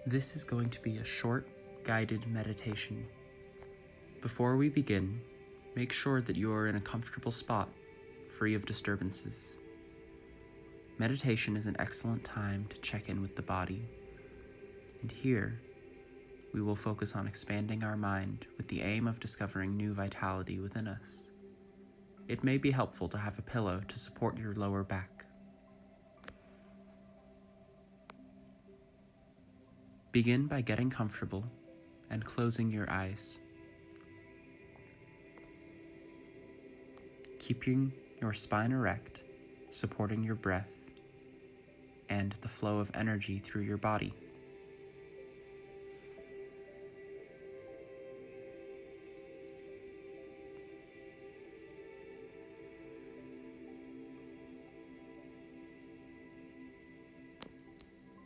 This is going to be a short, guided meditation. Before we begin, make sure that you are in a comfortable spot, free of disturbances. Meditation is an excellent time to check in with the body, and here we will focus on expanding our mind with the aim of discovering new vitality within us. It may be helpful to have a pillow to support your lower back. Begin by getting comfortable and closing your eyes. Keeping your spine erect, supporting your breath and the flow of energy through your body.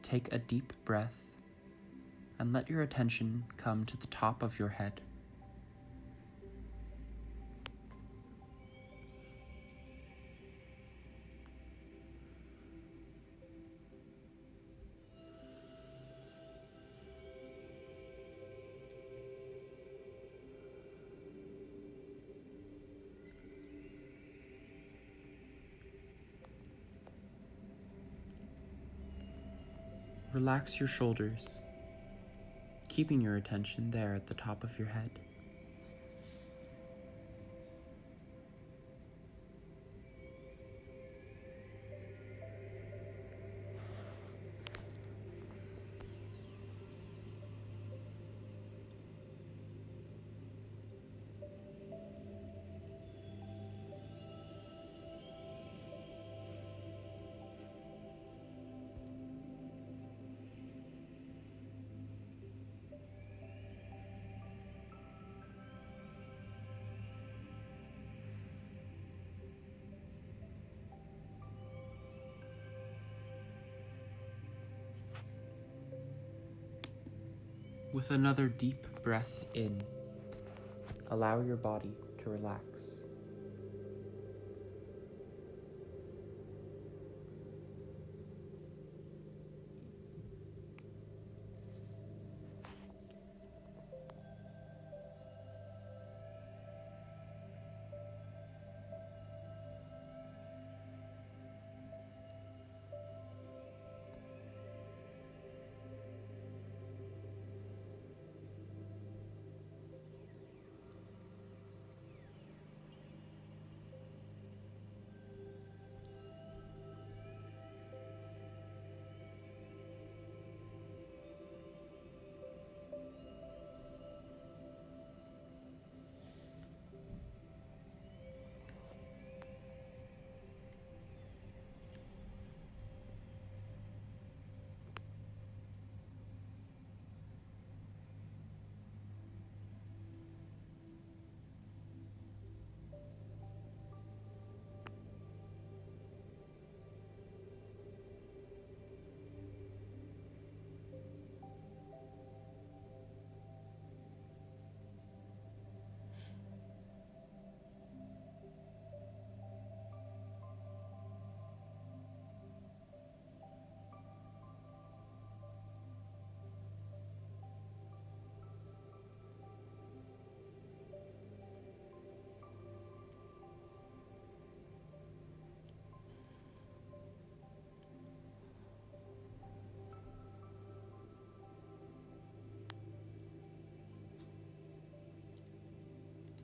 Take a deep breath and let your attention come to the top of your head. Relax your shoulders, keeping your attention there at the top of your head. With another deep breath in, allow your body to relax.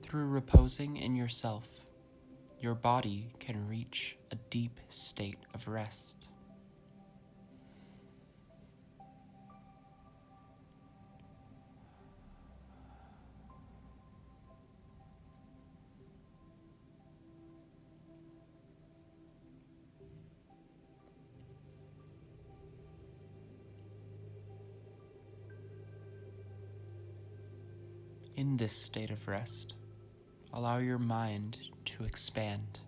Through reposing in yourself, your body can reach a deep state of rest. In this state of rest, allow your mind to expand.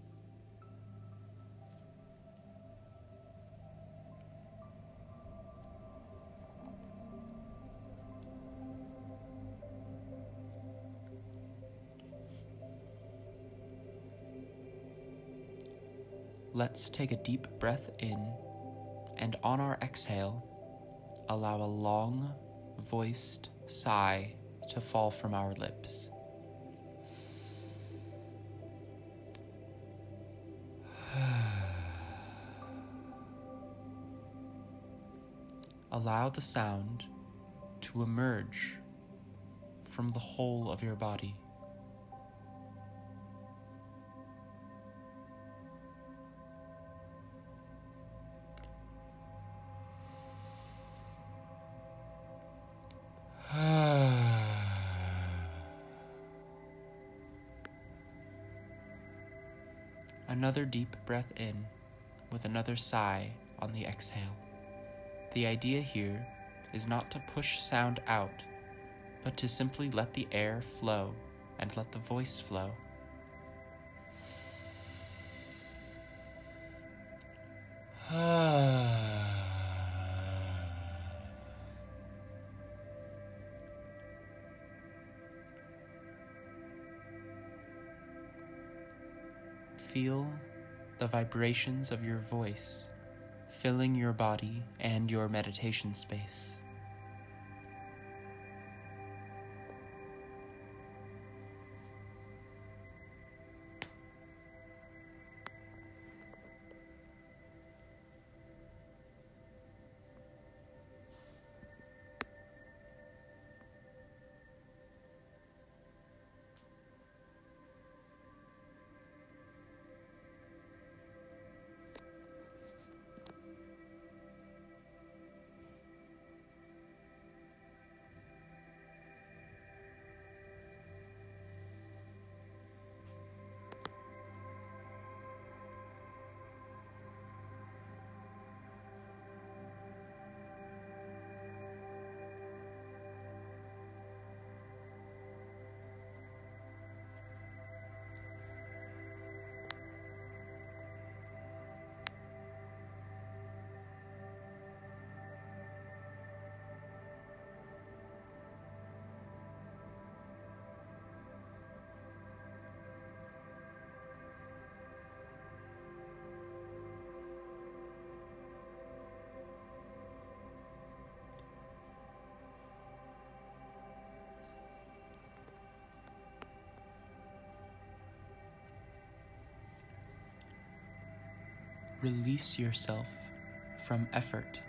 Let's take a deep breath in, and on our exhale, allow a long, voiced sigh to fall from our lips. Allow the sound to emerge from the whole of your body. Another deep breath in with another sigh on the exhale. The idea here is not to push sound out, but to simply let the air flow and let the voice flow. Feel the vibrations of your voice filling your body and your meditation space. Release yourself from effort.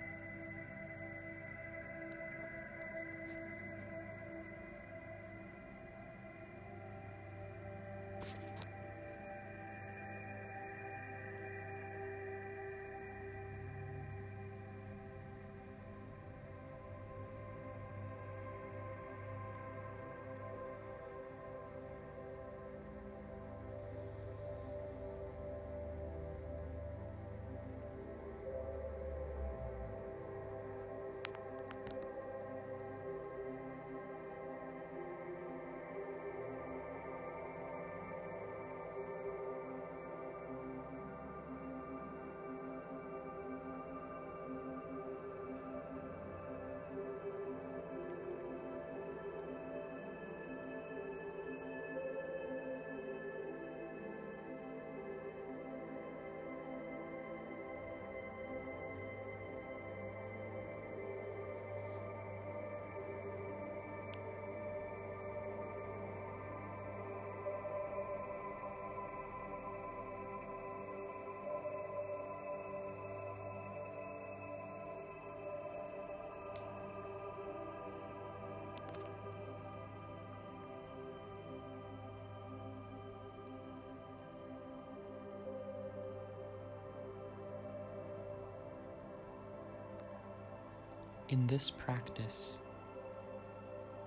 In this practice,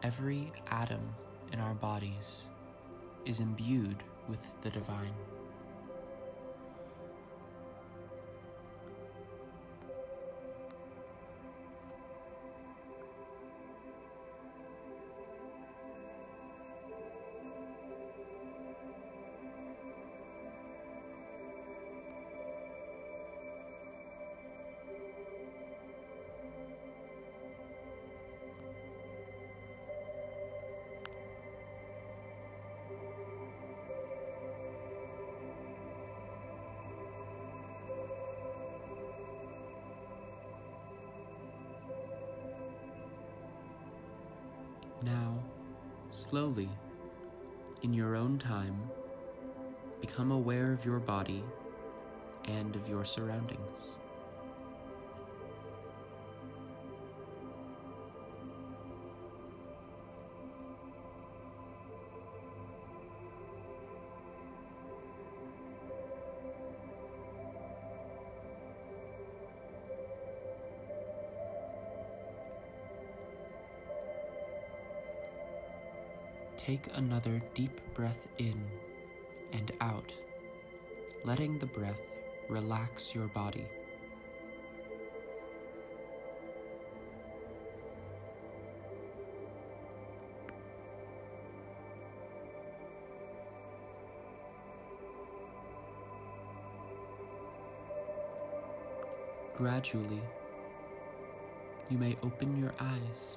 every atom in our bodies is imbued with the divine. Slowly, in your own time, become aware of your body and of your surroundings. Take another deep breath in and out, letting the breath relax your body. Gradually, you may open your eyes.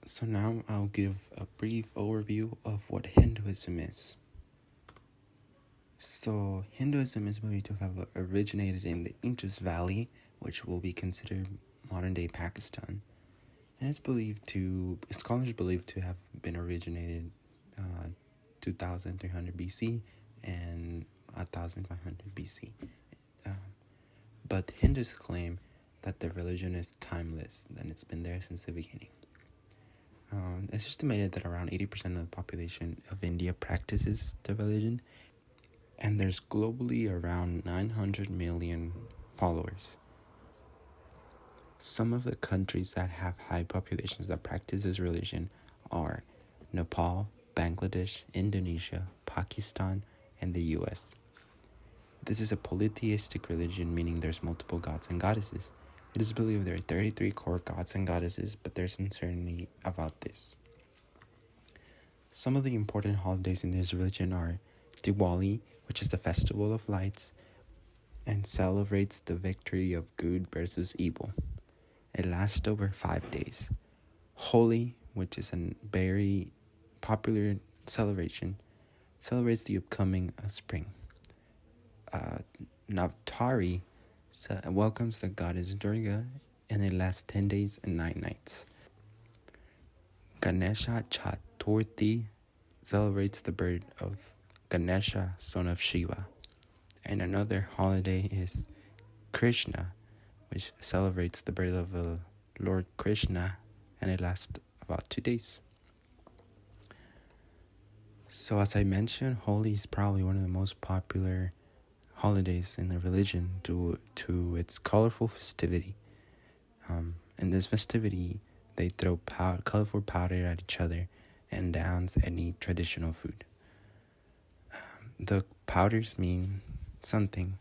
So now I'll give a brief overview of what Hinduism is. So Hinduism is believed to have originated in the Indus Valley, which will be considered modern-day Pakistan. And scholars believe to have been originated 2300 BC and 1500 BC. But Hindus claim that the religion is timeless, and it's been there since the beginning. It's estimated that around 80% of the population of India practices the religion, and there's globally around 900 million followers. Some of the countries that have high populations that practice this religion are Nepal, Bangladesh, Indonesia, Pakistan, and the US. This is a polytheistic religion, meaning there's multiple gods and goddesses. It is believed there are 33 core gods and goddesses, but there's uncertainty about this. Some of the important holidays in this religion are Diwali, which is the festival of lights, and celebrates the victory of good versus evil. It lasts over 5 days. Holi, which is a very popular celebration, celebrates the upcoming spring. Navratri welcomes the goddess Durga, and it lasts 10 days and 9 nights. Ganesha Chaturthi celebrates the birth of Ganesha, son of Shiva. And another holiday is Krishna, which celebrates the birth of Lord Krishna, and it lasts about 2 days. So as I mentioned, Holi is probably one of the most popular holidays in the religion due to its colorful festivity. In this festivity, they throw colorful powder at each other and dance and eat traditional food. The powders mean something.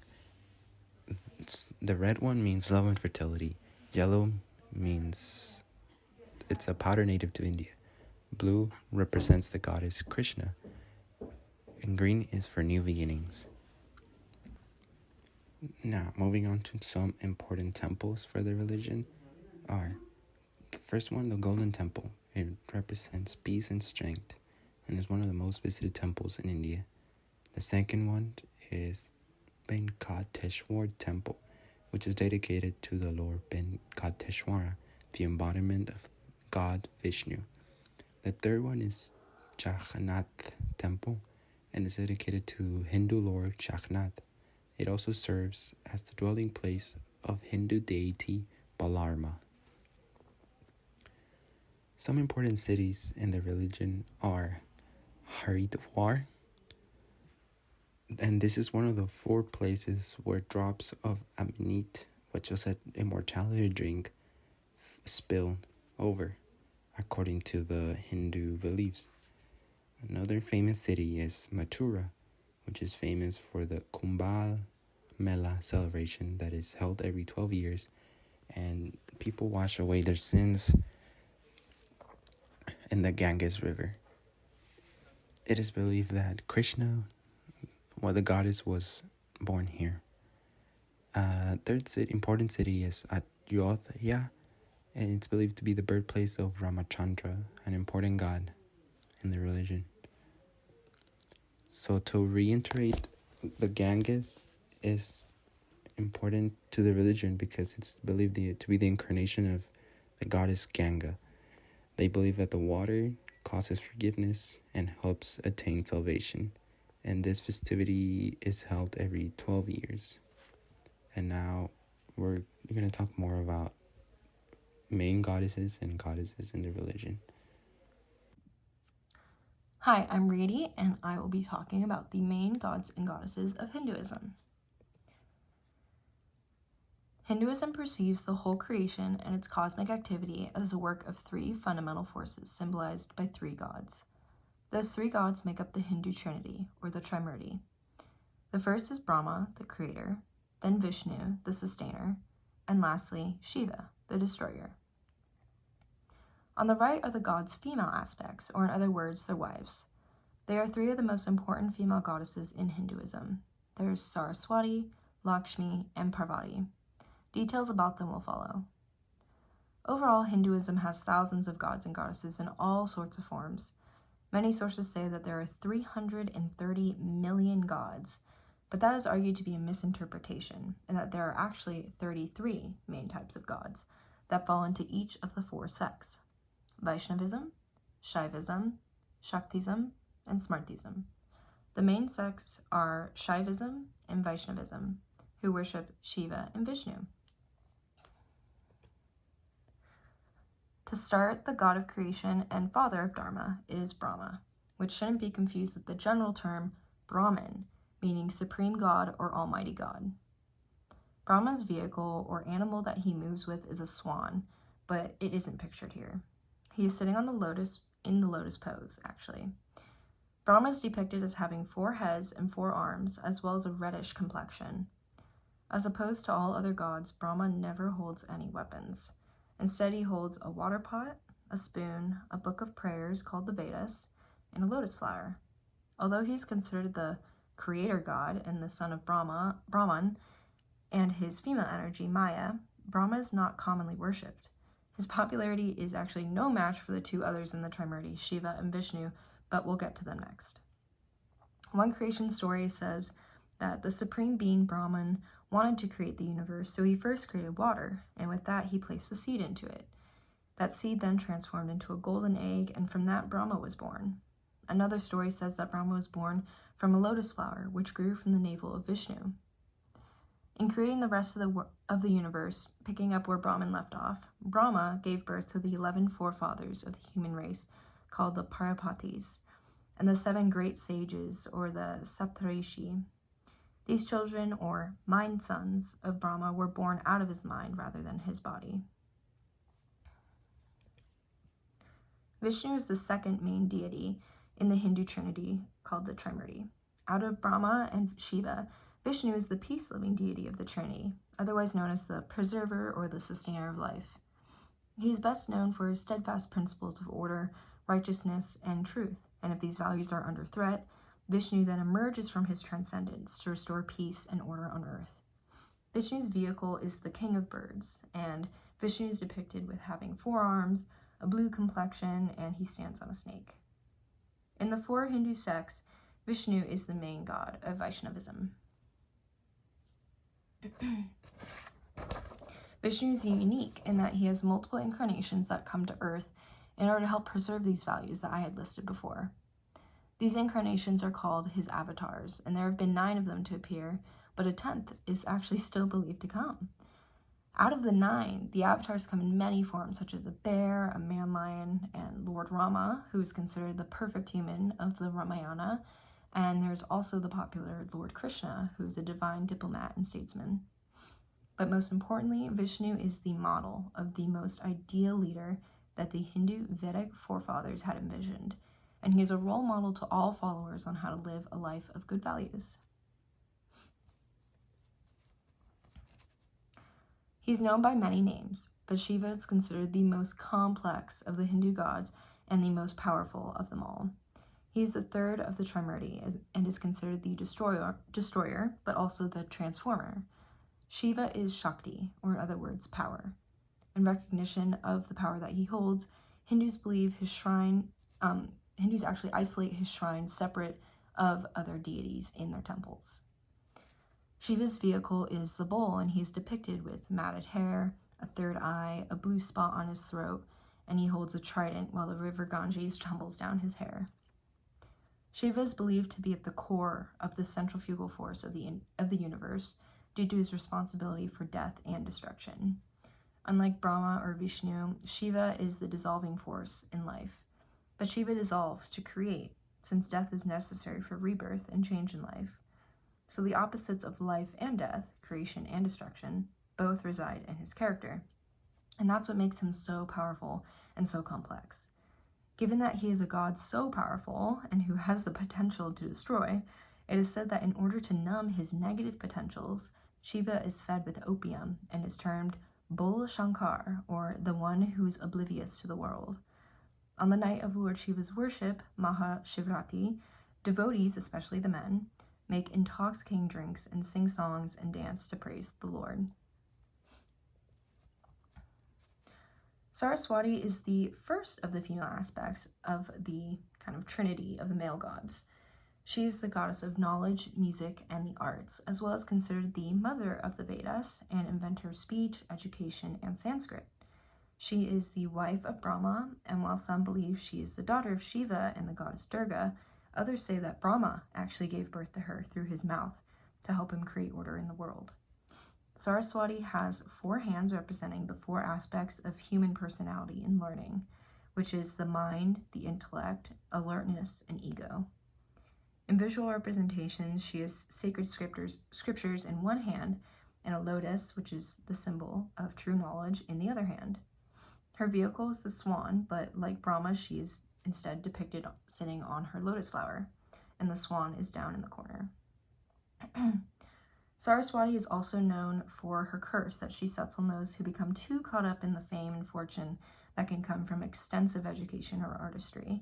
The red one means love and fertility. Yellow means it's a powder native to India. Blue represents the goddess Krishna. And green is for new beginnings. Now, moving on to some important temples for the religion are the first one, the Golden Temple. It represents peace and strength and is one of the most visited temples in India. The second one is Venkateshwar Temple, which is dedicated to the Lord Venkateshwara, the embodiment of God Vishnu. The third one is Jagannath Temple and is dedicated to Hindu Lord Jagannath. It also serves as the dwelling place of Hindu deity Balarama. Some important cities in the religion are Haridwar, and this is one of the 4 places where drops of Amit, which is an immortality drink, spill over, according to the Hindu beliefs. Another famous city is Mathura, which is famous for the Kumbh Mela celebration that is held every 12 years, and people wash away their sins in the Ganges River. It is believed that Krishna, the goddess, was born here. Important city is Ayodhya, and it's believed to be the birthplace of Ramachandra, an important god in the religion. So to reiterate, the Ganges is important to the religion because it's believed to be the incarnation of the goddess Ganga. They believe that the water causes forgiveness and helps attain salvation. And this festivity is held every 12 years. And now we're going to talk more about main goddesses and goddesses in the religion. Hi, I'm Rady, and I will be talking about the main gods and goddesses of Hinduism. Hinduism perceives the whole creation and its cosmic activity as a work of three fundamental forces symbolized by three gods. Those three gods make up the Hindu Trinity, or the Trimurti. The first is Brahma, the creator, then Vishnu, the sustainer, and lastly, Shiva, the destroyer. On the right are the gods' female aspects, or in other words, their wives. They are three of the most important female goddesses in Hinduism. There's Saraswati, Lakshmi, and Parvati. Details about them will follow. Overall, Hinduism has thousands of gods and goddesses in all sorts of forms. Many sources say that there are 330 million gods, but that is argued to be a misinterpretation, and that there are actually 33 main types of gods that fall into each of the four sects: Vaishnavism, Shaivism, Shaktism, and Smartism. The main sects are Shaivism and Vaishnavism, who worship Shiva and Vishnu. To start, the god of creation and father of Dharma is Brahma, which shouldn't be confused with the general term Brahman, meaning supreme god or almighty god. Brahma's vehicle or animal that he moves with is a swan, but it isn't pictured here. He is sitting on in the lotus pose, actually. Brahma is depicted as having 4 heads and 4 arms, as well as a reddish complexion. As opposed to all other gods, Brahma never holds any weapons. Instead, he holds a water pot, a spoon, a book of prayers called the Vedas, and a lotus flower. Although he's considered the creator god and the son of Brahman, and his female energy, Maya, Brahma is not commonly worshipped. His popularity is actually no match for the 2 others in the Trimurti, Shiva and Vishnu, but we'll get to them next. One creation story says that the supreme being Brahman wanted to create the universe, so he first created water, and with that he placed a seed into it. That seed then transformed into a golden egg, and from that Brahma was born. Another story says that Brahma was born from a lotus flower, which grew from the navel of Vishnu. In creating the rest of the universe, picking up where Brahman left off, Brahma gave birth to the 11 forefathers of the human race, called the Prajapatis, and the 7 great sages, or the Saptarishi. These children, or mind sons, of Brahma were born out of his mind rather than his body. Vishnu is the second main deity in the Hindu Trinity, called the Trimurti. Out of Brahma and Shiva, Vishnu is the peace-loving deity of the Trinity, otherwise known as the preserver or the sustainer of life. He is best known for his steadfast principles of order, righteousness, and truth, and if these values are under threat, Vishnu then emerges from his transcendence to restore peace and order on earth. Vishnu's vehicle is the king of birds, and Vishnu is depicted with having 4 arms, a blue complexion, and he stands on a snake. In the 4 Hindu sects, Vishnu is the main god of Vaishnavism. Vishnu is unique in that he has multiple incarnations that come to Earth in order to help preserve these values that I had listed before. These incarnations are called his avatars, and there have been 9 of them to appear, but a 10th is actually still believed to come. Out of the 9, the avatars come in many forms, such as a bear, a man-lion, and Lord Rama, who is considered the perfect human of the Ramayana, and there's also the popular Lord Krishna, who is a divine diplomat and statesman. But most importantly, Vishnu is the model of the most ideal leader that the Hindu Vedic forefathers had envisioned, and he is a role model to all followers on how to live a life of good values. He's known by many names, but Shiva is considered the most complex of the Hindu gods and the most powerful of them all. He is the 3rd of the Trimurti and is considered the destroyer, but also the transformer. Shiva is Shakti, or in other words, power. In recognition of the power that he holds, Hindus actually isolate his shrine separate of other deities in their temples. Shiva's vehicle is the bull, and he is depicted with matted hair, a third eye, a blue spot on his throat, and he holds a trident while the river Ganges tumbles down his hair. Shiva is believed to be at the core of the centrifugal force of the universe due to his responsibility for death and destruction. Unlike Brahma or Vishnu, Shiva is the dissolving force in life. But Shiva dissolves to create, since death is necessary for rebirth and change in life. So the opposites of life and death, creation and destruction, both reside in his character. And that's what makes him so powerful and so complex. Given that he is a god so powerful and who has the potential to destroy, it is said that in order to numb his negative potentials, Shiva is fed with opium and is termed Bol Shankar, or the one who is oblivious to the world. On the night of Lord Shiva's worship, Maha Shivrati, devotees, especially the men, make intoxicating drinks and sing songs and dance to praise the Lord. Saraswati is the first of the female aspects of the kind of trinity of the male gods. She is the goddess of knowledge, music, and the arts, as well as considered the mother of the Vedas and inventor of speech, education, and Sanskrit. She is the wife of Brahma, and while some believe she is the daughter of Shiva and the goddess Durga, others say that Brahma actually gave birth to her through his mouth to help him create order in the world. Saraswati has 4 hands representing the 4 aspects of human personality and learning, which is the mind, the intellect, alertness, and ego. In visual representations, she has sacred scriptures in one hand and a lotus, which is the symbol of true knowledge, in the other hand. Her vehicle is the swan, but like Brahma, she is instead depicted sitting on her lotus flower, and the swan is down in the corner. Saraswati is also known for her curse that she sets on those who become too caught up in the fame and fortune that can come from extensive education or artistry.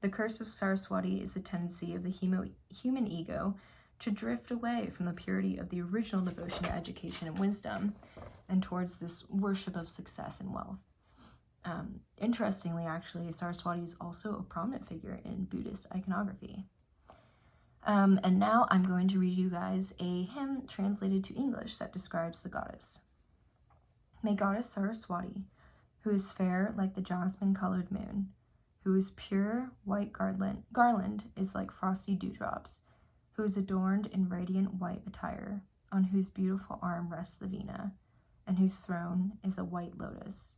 The curse of Saraswati is the tendency of the human ego to drift away from the purity of the original devotion to education and wisdom and towards this worship of success and wealth. Interestingly, actually, Saraswati is also a prominent figure in Buddhist iconography. And now I'm going to read you guys a hymn translated to English that describes the goddess. May Goddess Saraswati, who is fair like the jasmine-colored moon, who is pure white garland is like frosty dewdrops, who is adorned in radiant white attire, on whose beautiful arm rests the Veena, and whose throne is a white lotus,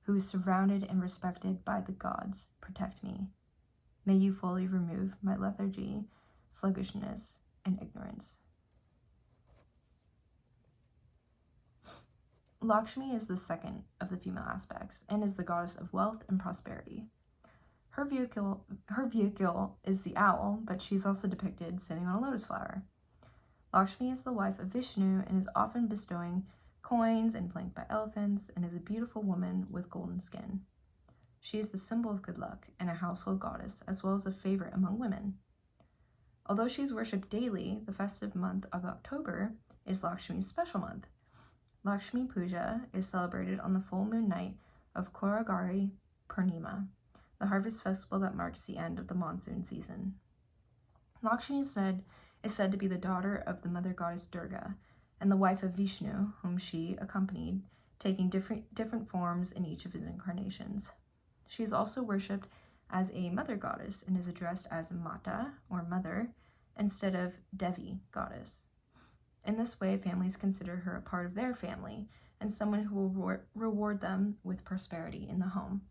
who is surrounded and respected by the gods, protect me. May you fully remove my lethargy, sluggishness, and ignorance. Lakshmi is the second of the female aspects and is the goddess of wealth and prosperity. Her vehicle is the owl, but she's also depicted sitting on a lotus flower. Lakshmi is the wife of Vishnu and is often bestowing coins and flanked by elephants and is a beautiful woman with golden skin. She is the symbol of good luck and a household goddess, as well as a favorite among women. Although she is worshipped daily, the festive month of October is Lakshmi's special month. Lakshmi Puja is celebrated on the full moon night of Koragari Purnima, the harvest festival that marks the end of the monsoon season. Lakshmi is said to be the daughter of the mother goddess Durga and the wife of Vishnu, whom she accompanied, taking different forms in each of his incarnations. She is also worshipped as a mother goddess and is addressed as Mata, or mother, instead of Devi, goddess. In this way, families consider her a part of their family and someone who will reward them with prosperity in the home.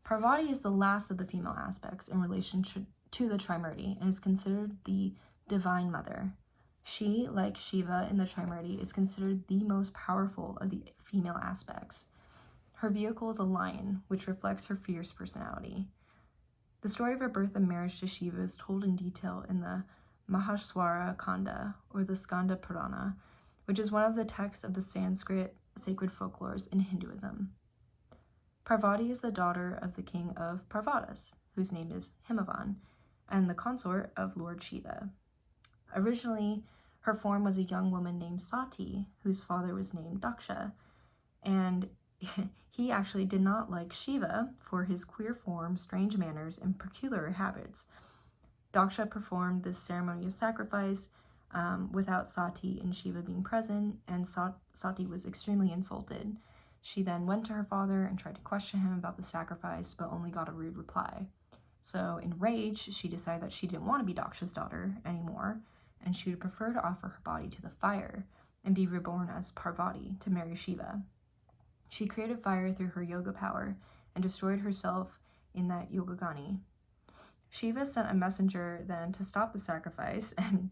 Parvati is the last of the female aspects in relation to the Trimurti and is considered the divine mother. She, like Shiva in the Trimurti, is considered the most powerful of the female aspects. Her vehicle is a lion, which reflects her fierce personality. The story of her birth and marriage to Shiva is told in detail in the Mahashwara Kanda, or the Skanda Purana, which is one of the texts of the Sanskrit sacred folklores in Hinduism. Parvati is the daughter of the king of Parvatas, whose name is Himavan, and the consort of Lord Shiva. Originally, her form was a young woman named Sati, whose father was named Daksha, and he actually did not like Shiva for his queer form, strange manners, and peculiar habits. Daksha performed this ceremonial sacrifice without Sati and Shiva being present, and Sati was extremely insulted. She then went to her father and tried to question him about the sacrifice, but only got a rude reply. So, enraged, she decided that she didn't want to be Daksha's daughter anymore, and she would prefer to offer her body to the fire and be reborn as Parvati to marry Shiva. She created fire through her yoga power and destroyed herself in that Yogagani. Shiva sent a messenger then to stop the sacrifice and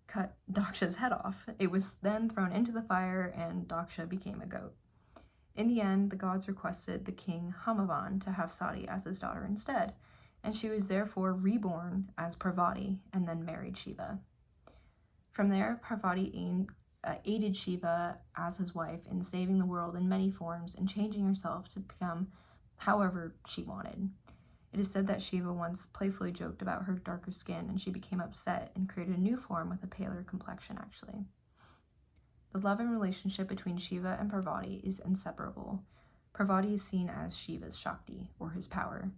cut Daksha's head off. It was then thrown into the fire, and Daksha became a goat. In the end, the gods requested the king Hamavan to have Sati as his daughter instead, and she was therefore reborn as Parvati and then married Shiva. From there, Parvati aided Shiva as his wife in saving the world in many forms and changing herself to become however she wanted. It is said that Shiva once playfully joked about her darker skin, and she became upset and created a new form with a paler complexion, actually. The love and relationship between Shiva and Parvati is inseparable. Parvati is seen as Shiva's Shakti, or his power.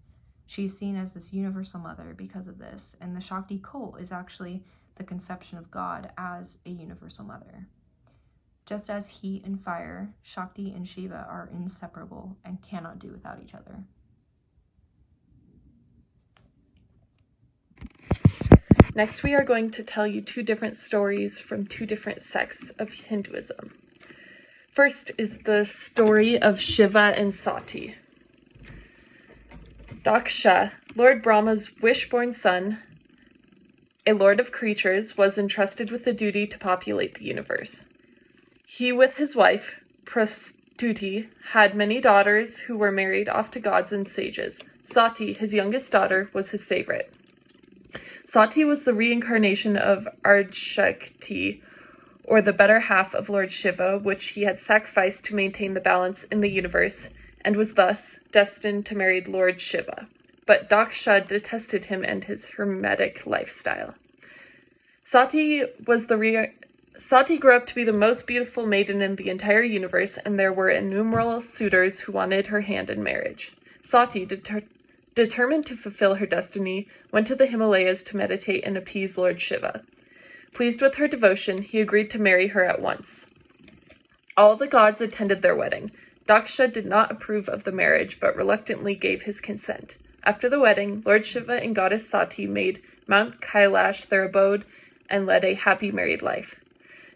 She is seen as this universal mother because of this, and the Shakti cult is actually the conception of God as a universal mother. Just as heat and fire, Shakti and Shiva are inseparable and cannot do without each other. Next, we are going to tell you two different stories from two different sects of Hinduism. First is the story of Shiva and Sati. Daksha, Lord Brahma's wish-born son, a lord of creatures, was entrusted with the duty to populate the universe. He, with his wife, Prastuti, had many daughters who were married off to gods and sages. Sati, his youngest daughter, was his favorite. Sati was the reincarnation of Ardshakti, or the better half of Lord Shiva, which he had sacrificed to maintain the balance in the universe, and was thus destined to marry Lord Shiva. But Daksha detested him and his hermetic lifestyle. Sati grew up to be the most beautiful maiden in the entire universe, and there were innumerable suitors who wanted her hand in marriage. Sati, determined to fulfill her destiny, went to the Himalayas to meditate and appease Lord Shiva. Pleased with her devotion, he agreed to marry her at once. All the gods attended their wedding. Daksha did not approve of the marriage, but reluctantly gave his consent. After the wedding, Lord Shiva and goddess Sati made Mount Kailash their abode and led a happy married life.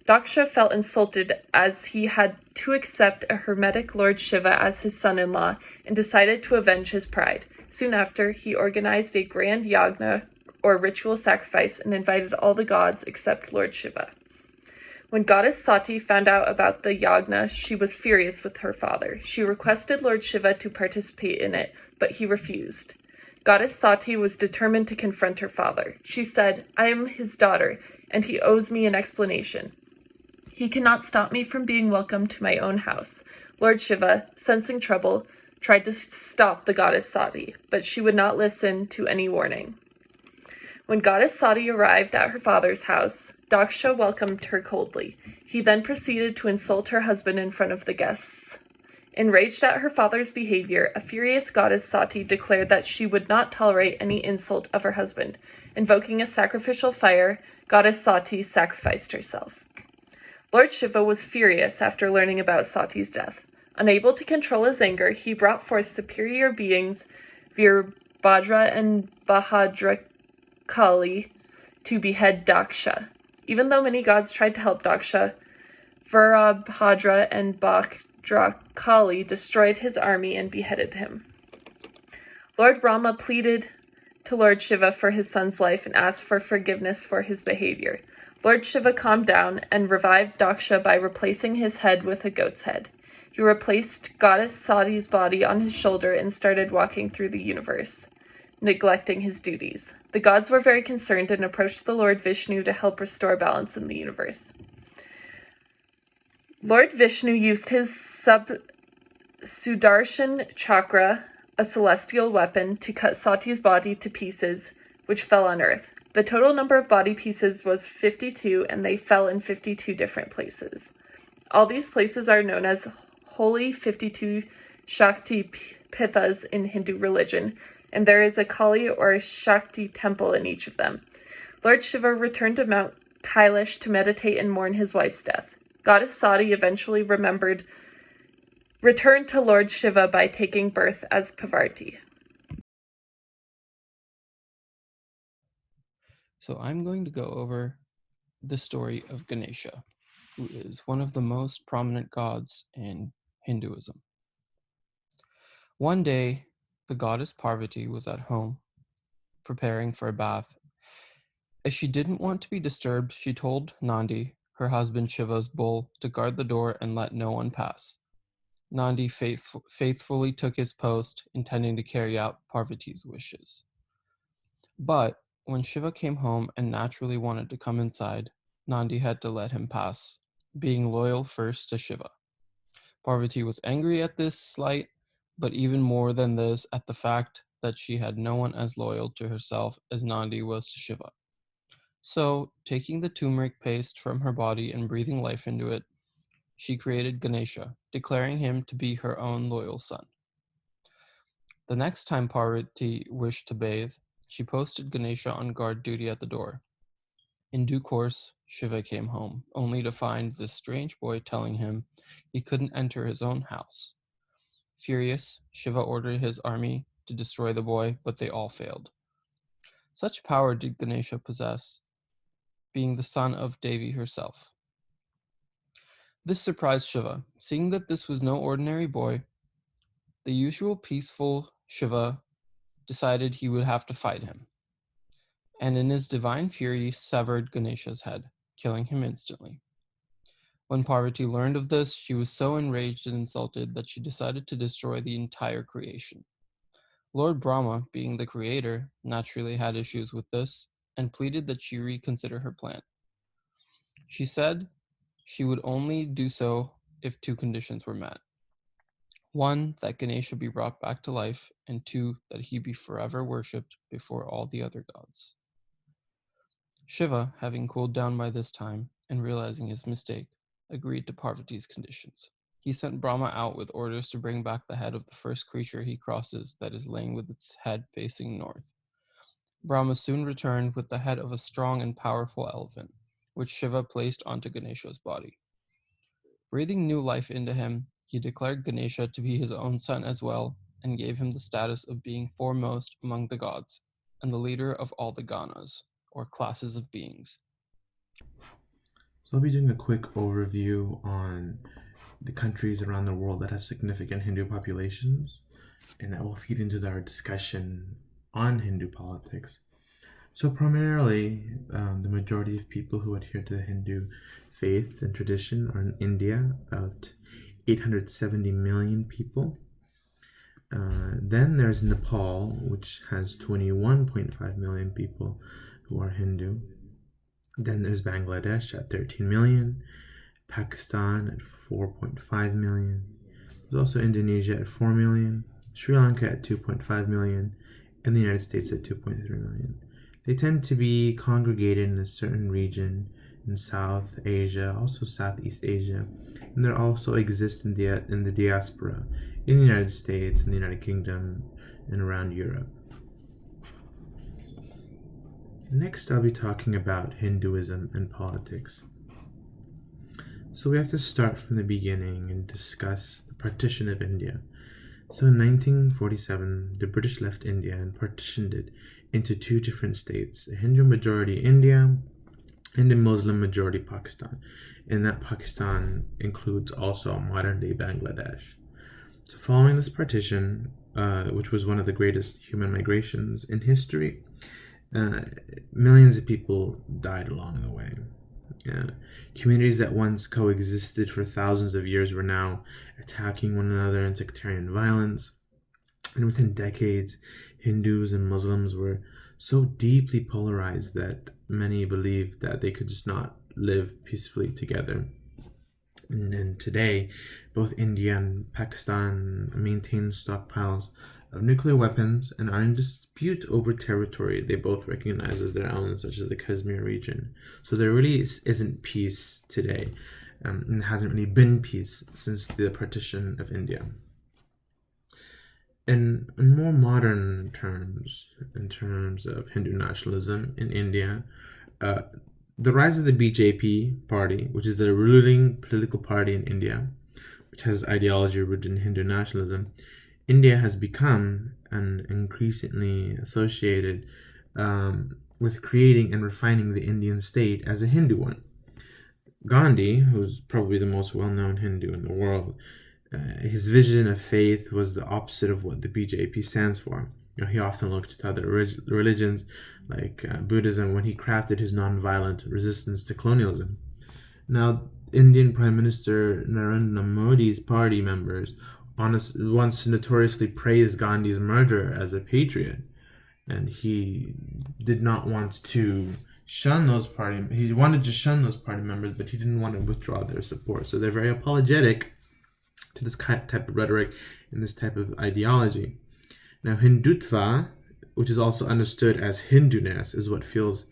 Daksha felt insulted as he had to accept a hermetic Lord Shiva as his son-in-law and decided to avenge his pride. Soon after, he organized a grand yagna, or ritual sacrifice, and invited all the gods except Lord Shiva. When goddess Sati found out about the yagna, she was furious with her father. She requested Lord Shiva to participate in it, but he refused. Goddess Sati was determined to confront her father. She said, "I am his daughter, and he owes me an explanation. He cannot stop me from being welcome to my own house." Lord Shiva, sensing trouble, tried to stop the goddess Sati, but she would not listen to any warning. When goddess Sati arrived at her father's house, Daksha welcomed her coldly. He then proceeded to insult her husband in front of the guests. Enraged at her father's behavior, a furious goddess Sati declared that she would not tolerate any insult of her husband. Invoking a sacrificial fire, goddess Sati sacrificed herself. Lord Shiva was furious after learning about Sati's death. Unable to control his anger, he brought forth superior beings, Virabhadra and Bahadrakali, to behead Daksha. Even though many gods tried to help Daksha, Virabhadra and Bahadrakali destroyed his army and beheaded him. Lord Brahma pleaded to Lord Shiva for his son's life and asked for forgiveness for his behavior. Lord Shiva calmed down and revived Daksha by replacing his head with a goat's head. He replaced goddess Sati's body on his shoulder and started walking through the universe, neglecting his duties. The gods were very concerned and approached the Lord Vishnu to help restore balance in the universe. Lord Vishnu used his Sudarshan chakra, a celestial weapon, to cut Sati's body to pieces, which fell on earth. The total number of body pieces was 52, and they fell in 52 different places. All these places are known as Holy 52 Shakti Pithas in Hindu religion, and there is a Kali or Shakti temple in each of them. Lord Shiva returned to Mount Kailash to meditate and mourn his wife's death. Goddess Sati eventually returned to Lord Shiva by taking birth as Parvati. So I'm going to go over the story of Ganesha, who is one of the most prominent gods in Hinduism. One day, the goddess Parvati was at home, preparing for a bath. As she didn't want to be disturbed, she told Nandi, her husband Shiva's bull, to guard the door and let no one pass. Nandi faithfully took his post, intending to carry out Parvati's wishes. But when Shiva came home and naturally wanted to come inside, Nandi had to let him pass, being loyal first to Shiva. Parvati was angry at this slight, but even more than this at the fact that she had no one as loyal to herself as Nandi was to Shiva. So, taking the turmeric paste from her body and breathing life into it, she created Ganesha, declaring him to be her own loyal son. The next time Parvati wished to bathe, she posted Ganesha on guard duty at the door. In due course, Shiva came home, only to find this strange boy telling him he couldn't enter his own house. Furious, Shiva ordered his army to destroy the boy, but they all failed. Such power did Ganesha possess, being the son of Devi herself. This surprised Shiva. Seeing that this was no ordinary boy, the usual peaceful Shiva decided he would have to fight him, and in his divine fury severed Ganesha's head, killing him instantly. When Parvati learned of this, she was so enraged and insulted that she decided to destroy the entire creation. Lord Brahma, being the creator, naturally had issues with this and pleaded that she reconsider her plan. She said she would only do so if two conditions were met. One, that Ganesha be brought back to life, and two, that he be forever worshipped before all the other gods. Shiva, having cooled down by this time and realizing his mistake, agreed to Parvati's conditions. He sent Brahma out with orders to bring back the head of the first creature he crosses that is laying with its head facing north. Brahma soon returned with the head of a strong and powerful elephant, which Shiva placed onto Ganesha's body. Breathing new life into him, he declared Ganesha to be his own son as well, and gave him the status of being foremost among the gods, and the leader of all the ganas, or classes of beings. So I'll be doing a quick overview on the countries around the world that have significant Hindu populations, and that will feed into our discussion on Hindu politics. So primarily, the majority of people who adhere to the Hindu faith and tradition are in India, about 870 million people. Then there's Nepal, which has 21.5 million people who are Hindu. Then there's Bangladesh at 13 million, Pakistan at 4.5 million. There's also Indonesia at 4 million, Sri Lanka at 2.5 million, and the United States at 2.3 million. They tend to be congregated in a certain region in South Asia, also Southeast Asia, and they also exist in the diaspora in the United States, in the United Kingdom, and around Europe. Next, I'll be talking about Hinduism and politics. So we have to start from the beginning and discuss the partition of India. So in 1947, the British left India and partitioned it into two different states, a Hindu majority India and a Muslim majority Pakistan. And that Pakistan includes also modern-day Bangladesh. So following this partition, which was one of the greatest human migrations in history, millions of people died along the way. Communities that once coexisted for thousands of years were now attacking one another in sectarian violence. And within decades, Hindus and Muslims were so deeply polarized that many believed that they could just not live peacefully together. And then today, Both India and Pakistan maintain stockpiles of nuclear weapons and are in dispute over territory they both recognize as their own, such as the Kashmir region. So there really isn't peace today, and hasn't really been peace since the partition of India. In more modern terms, in terms of Hindu nationalism in India, the rise of the BJP party, which is the ruling political party in India, which has ideology rooted in Hindu nationalism, India has become and increasingly associated with creating and refining the Indian state as a Hindu one. Gandhi, who's probably the most well-known Hindu in the world, his vision of faith was the opposite of what the BJP stands for. He often looked to other religions like Buddhism when he crafted his non-violent resistance to colonialism. Now, Indian Prime Minister Narendra Modi's party members once notoriously praised Gandhi's murder as a patriot, and he did not want to shun those he wanted to shun those party members, but he didn't want to withdraw their support. So they're very apologetic to this type of rhetoric and this type of ideology. Now, Hindutva, which is also understood as Hinduness, is what fuels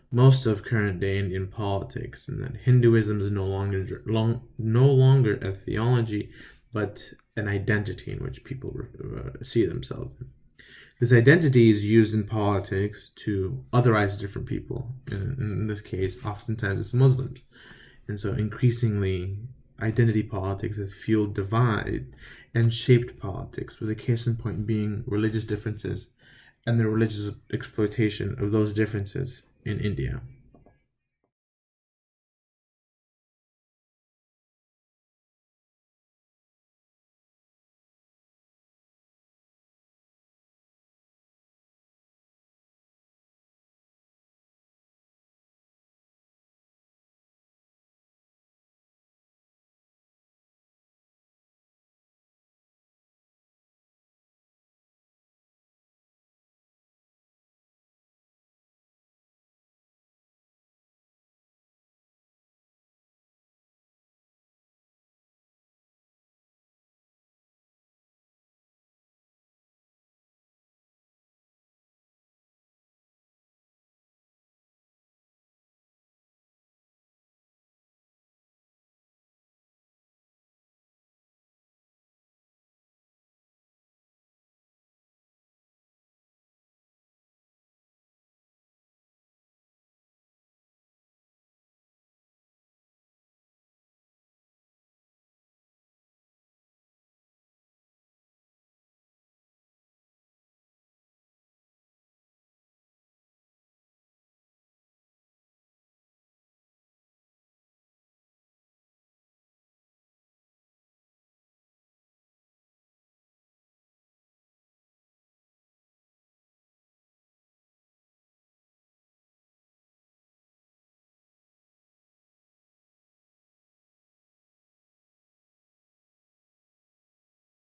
most of current day Indian politics, and that Hinduism is no longer a theology, but an identity in which people see themselves. This identity is used in politics to otherize different people. In this case, oftentimes it's Muslims. And so increasingly, identity politics has fueled divide and shaped politics, with a case in point being religious differences and the religious exploitation of those differences in India.